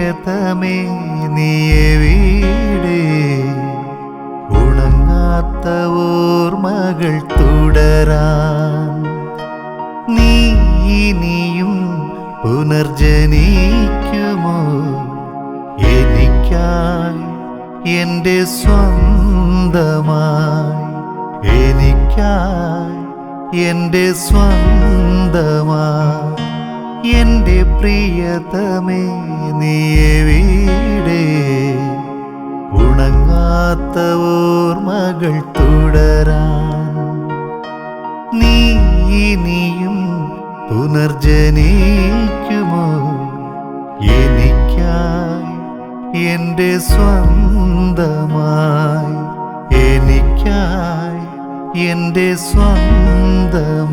പ്രിയതമേ നീയെവിടെ? ഉണങ്ങാത്ത ഓർമ്മകൾ തുടരാൻ നീ ഇനിയും പുനർജനിക്കുമോ? എനിക്കായി എൻ്റെ സ്വന്തമായി, എനിക്കായി എൻ്റെ സ്വന്തമായി എൻ്റെ പ്രിയതമേ നീയെവിടെ? ഉണങ്ങാത്ത ഓർമ്മകൾ തുടരാൻ നീ ഇനിയും പുനർജനിക്കുമോ? എനിക്കായി എൻ്റെ സ്വന്തമായി, എനിക്കായി എൻ്റെ സ്വന്തമായി.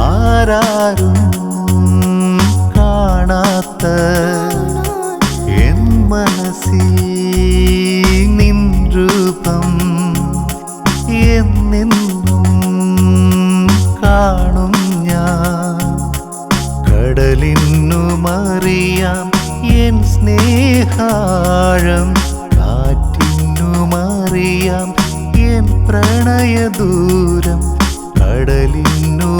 ആരാരും കാണാത്ത എൻ മനസ്സിൽ നിൻ രൂപം എന്നെന്നും കാണും ഞാൻ. കടലിനുമറിയാം എൻ സ്നേഹാഴം, കാറ്റിനുമറിയാം എൻ പ്രണയദൂരം. കടലിനുമറിയാം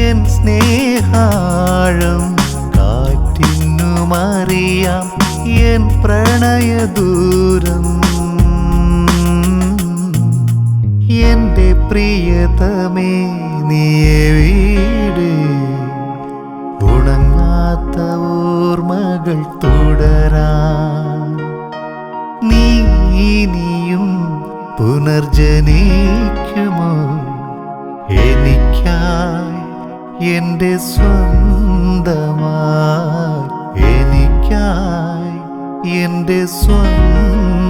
എൻ സ്നേഹാഴം, കാറ്റിനുമറിയാം എൻ പ്രണയദൂരം. എൻ്റെ പ്രിയതമേ നീയെവിടെ? ഉണങ്ങാത്ത ഓർമ്മകൾ തുടരാൻ നീ ഇനിയും പുനർജനിക്കുമോ? എനിക്കായി എൻ്റെ സ്വന്തമായി, എനിക്കായി എൻ്റെ സ്വന്തമായി.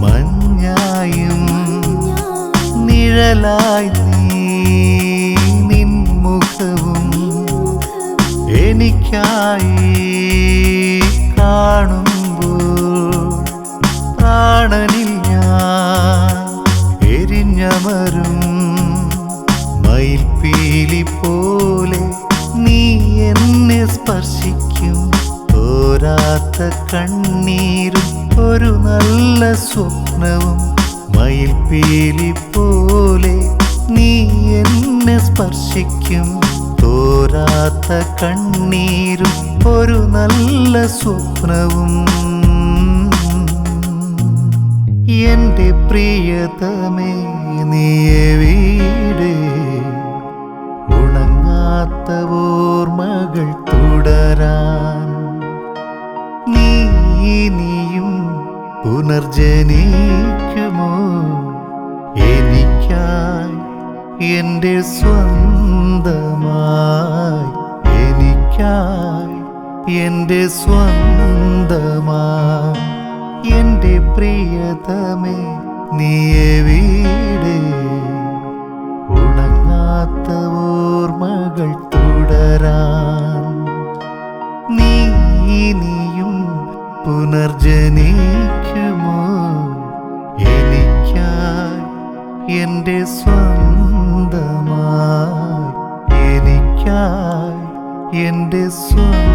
മഞ്ഞായും നിഴലായി നീ നിൻ മുഖവും എനിക്കായി കാണുമ്പോൾ പ്രാണനിൽ ഞാൻ എരിഞ്ഞമരും മയിൽപ്പീലി പോലെ നീ എന്നെ സ്പർശിക്കും. തോരാത്ത കണ്ണീരും ഒരു നല്ല സ്വപ്നവും, മയിൽപ്പീലി പോലെ നീ എന്നെ സ്പർശിക്കും. തോരാത്ത കണ്ണീരും ഒരു നല്ല സ്വപ്നവും. എൻ്റെ പ്രിയതമേ നീയെവിടെ? ഉണങ്ങാത്ത ഓർമ്മകൾ തുടരാൻ നീ ഇനിയും പുനർജനിക്കുമോ? എനിക്കായി എൻ്റെ സ്വന്തമായി, എനിക്കായി എൻ്റെ സ്വന്തമായി. എൻ്റെ പ്രിയതമേ നീയെവിടെ? ഉണങ്ങാത്ത ഓർമ്മകൾ തുടരാൻ നീ ഇനിയും പുനർജനിക്കുമോ? എനിക്കായി എൻ്റെ സ്വന്തമായി, എനിക്കായി എൻ്റെ സ്വന്തം